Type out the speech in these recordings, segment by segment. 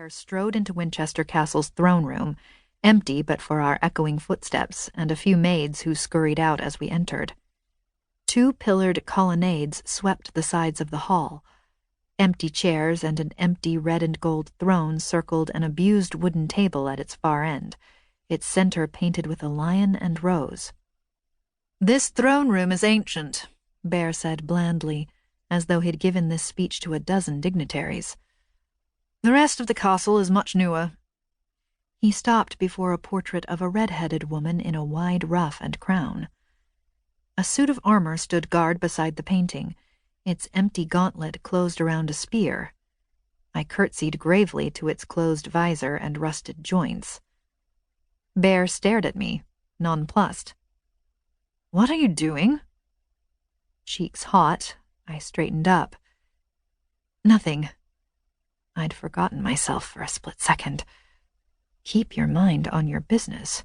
Bear strode into Winchester Castle's throne room, empty but for our echoing footsteps and a few maids who scurried out as we entered. 2 pillared colonnades swept the sides of the hall. Empty chairs and an empty red and gold throne circled an abused wooden table at its far end, its center painted with a lion and rose. "This throne room is ancient," Bear said blandly, as though he'd given this speech to a dozen dignitaries. "The rest of the castle is much newer." He stopped before a portrait of a red-headed woman in a wide ruff and crown. A suit of armor stood guard beside the painting, its empty gauntlet closed around a spear. I curtsied gravely to its closed visor and rusted joints. Bear stared at me, nonplussed. "What are you doing?" Cheeks hot, I straightened up. "Nothing." I'd forgotten myself for a split second. Keep your mind on your business.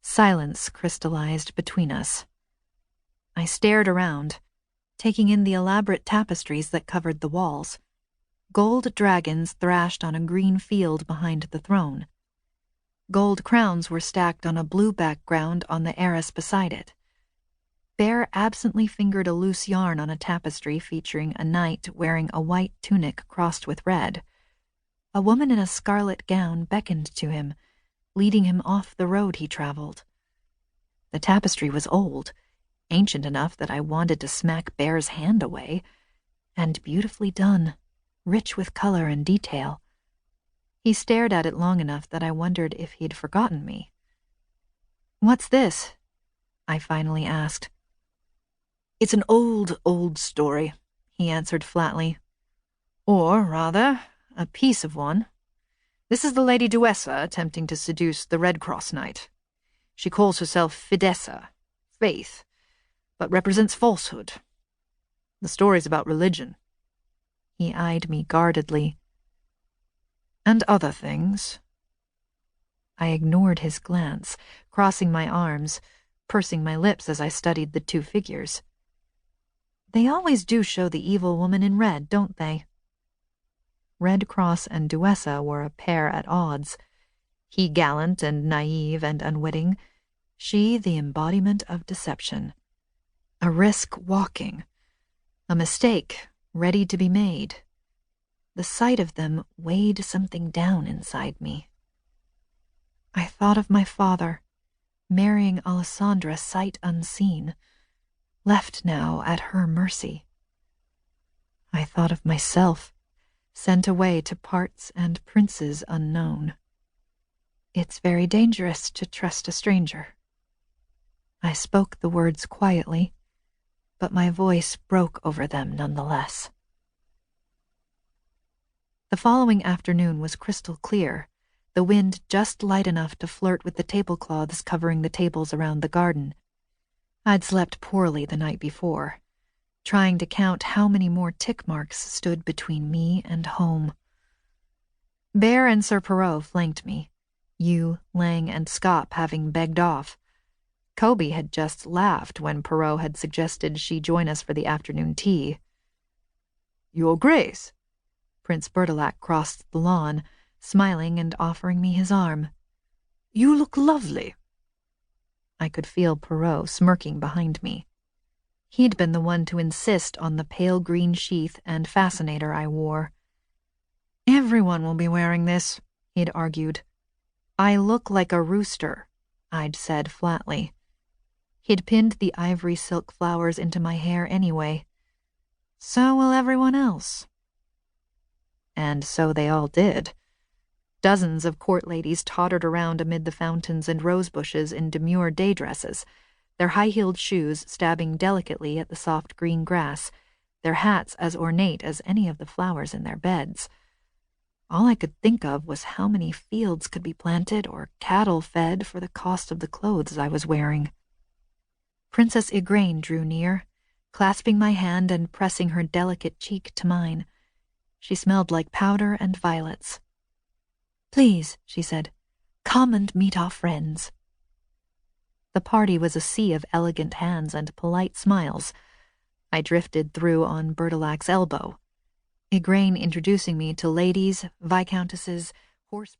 Silence crystallized between us. I stared around, taking in the elaborate tapestries that covered the walls. Gold dragons thrashed on a green field behind the throne. Gold crowns were stacked on a blue background on the arras beside it. Bear absently fingered a loose yarn on a tapestry featuring a knight wearing a white tunic crossed with red. A woman in a scarlet gown beckoned to him, leading him off the road he traveled. The tapestry was old, ancient enough that I wanted to smack Bear's hand away, and beautifully done, rich with color and detail. He stared at it long enough that I wondered if he'd forgotten me. "What's this?" I finally asked. "It's an old story," he answered flatly. "Or, rather, a piece of one. This is the Lady Duessa attempting to seduce the Red Cross Knight. She calls herself Fidessa, faith, but represents falsehood. The story's about religion." He eyed me guardedly. "And other things." I ignored his glance, crossing my arms, pursing my lips as I studied the 2 figures. They always do show the evil woman in red, don't they? Red Cross and Duessa were a pair at odds. He gallant and naive and unwitting, she the embodiment of deception. A risk walking, a mistake ready to be made. The sight of them weighed something down inside me. I thought of my father, marrying Alessandra sight unseen, left now at her mercy. I thought of myself, sent away to parts and princes unknown. It's very dangerous to trust a stranger. I spoke the words quietly, but my voice broke over them nonetheless. The following afternoon was crystal clear, the wind just light enough to flirt with the tablecloths covering the tables around the garden. I'd slept poorly the night before, trying to count how many more tick marks stood between me and home. Bear and Sir Perot flanked me, you, Lang, and Scop having begged off. Kobe had just laughed when Perot had suggested she join us for the afternoon tea. "Your Grace." Prince Bertilac crossed the lawn, smiling and offering me his arm. "You look lovely." I could feel Perot smirking behind me. He'd been the one to insist on the pale green sheath and fascinator I wore. "Everyone will be wearing this," he'd argued. "I look like a rooster," I'd said flatly. He'd pinned the ivory silk flowers into my hair anyway. "So will everyone else." And so they all did. Dozens of court ladies tottered around amid the fountains and rose bushes in demure day dresses, their high-heeled shoes stabbing delicately at the soft green grass, their hats as ornate as any of the flowers in their beds. All I could think of was how many fields could be planted or cattle fed for the cost of the clothes I was wearing. Princess Igraine drew near, clasping my hand and pressing her delicate cheek to mine. She smelled like powder and violets. "Please," she said, "come and meet our friends." The party was a sea of elegant hands and polite smiles. I drifted through on Bertilac's elbow. Igraine introducing me to ladies, viscountesses, horse